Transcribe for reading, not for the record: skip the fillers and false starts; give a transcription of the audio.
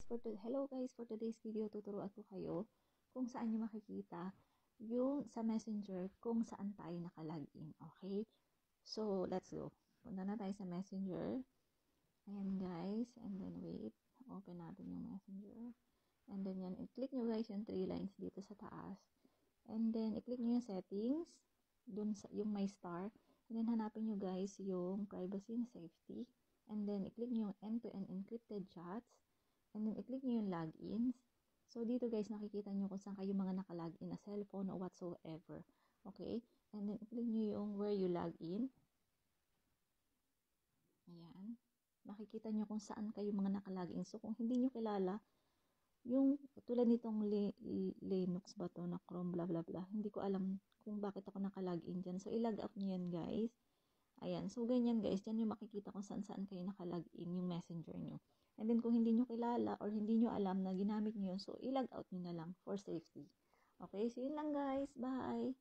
hello guys, for today's video tuturuan ko kayo kung saan nyo makikita yung sa Messenger kung saan tayo nakalagin. Okay? So, let's go. Punta na tayo sa Messenger. Ayan guys, and then wait, open natin yung Messenger. And then yan, i-click nyo guys yung 3 lines dito sa taas. And then i-click nyo yung settings, dun sa yung my star. And then hanapin nyo guys yung privacy and safety. And then i-click nyo yung end-to-end encrypted chats. And then i-click nyo yung logins. So dito guys, nakikita nyo kung saan kayo mga nakalogin na cellphone or whatsoever. Okay? And then i-click nyo yung where you log in. Ayan. Makikita nyo kung saan kayo mga nakalogin. So kung hindi nyo kilala, yung tulad nitong Linux ba to na Chrome blah blah blah, hindi ko alam kung bakit ako nakalogin dyan. So i-log out nyo yan guys. Ayan, so ganyan guys, dyan yung makikita kung saan kayo nakalogin yung messenger nyo. And then kung hindi nyo kilala or hindi nyo alam na ginamit nyo yun, so i-log out nyo na lang for safety. Okay, so yun lang guys, bye!